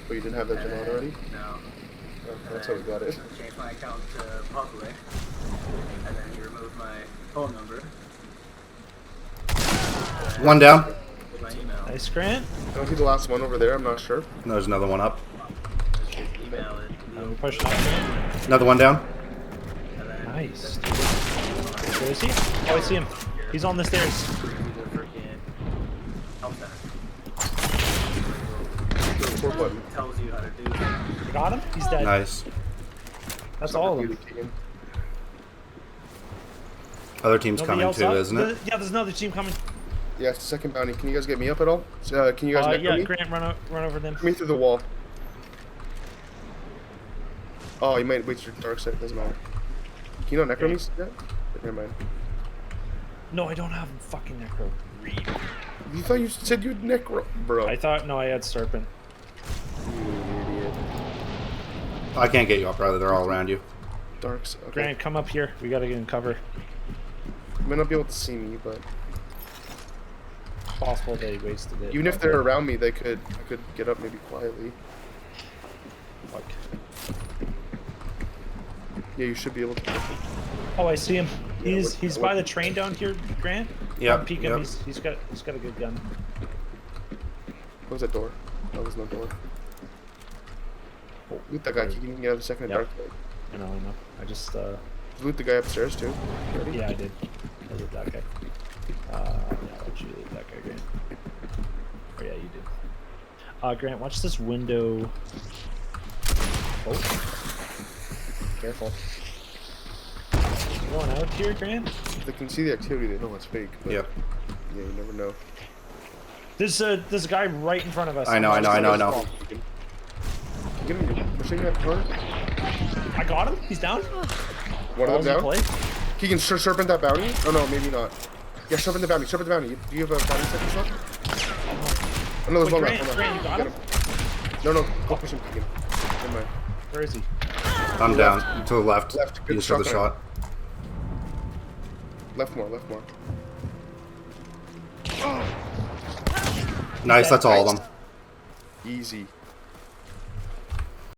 Oh, you didn't have that And Gelato then- already? No. Oh, that's how we got it. I changed my account to public, and then he removed my phone number. One down. With my email. Nice, Grant. I don't see the last one over there. I'm not sure. There's another one up. His email it. We're pushing up, Grant. Another one down. And then Nice. Where is he? Oh, I see him. He's on the stairs. the freaking help desk. The report button. Tells you how to do it. You got him? He's dead. Nice. That's all of them. Other team's Nobody coming else too, up? isn't it? Yeah, there's another team coming. Yeah, it's the second bounty. Can you guys get me up at all? Can you guys necro Yeah, me? Grant, run over them. Put me through the wall. Oh, you might wait your dark side. Doesn't matter. Can you not necro me yet? Never mind. No, I don't have fucking necro. Read. You thought you said you'd necro, bro. I thought, no, I had serpent. You idiot. I can't get you up, brother. They're all around you. Darks. Okay. Grant, come up here. We gotta get in cover. You might not be able to see me, but Possible they wasted it. even if they're around me, I could get up maybe quietly. Fuck. Yeah, you should be able to. Oh, I see him. Yeah, He's by the train down here, Grant. Yep, Peek him. yep. He's got a good gun. What was that door? That was no door. Loot that guy. He can get a second Yep. dark side. I know. I just Loot the guy upstairs too. You ready? yeah, I did. I did that guy. Yeah, why'd you leave that guy, Grant? Oh yeah, you did. Grant, watch this window. Oh. Careful. You going out here, Grant? If they can see the activity, they know it's fake. But Yep. Yeah, you never know. There's a guy right in front of us. I know. You get him pushing that car. I got him. He's down. One of Balls in them play. down. He can serpent that bounty. Oh no, maybe not. Yeah, serpent the bounty. Serpent the bounty. Do you have a bounty second shot? Oh no, there's Wait, one Grant, left. One Grant, you got left. No, go push him, Keegan. Never mind. Where is he? I'm down. To the left. Left. You Good just took the shot. shot. Left more. Nice. That's all of them. Easy.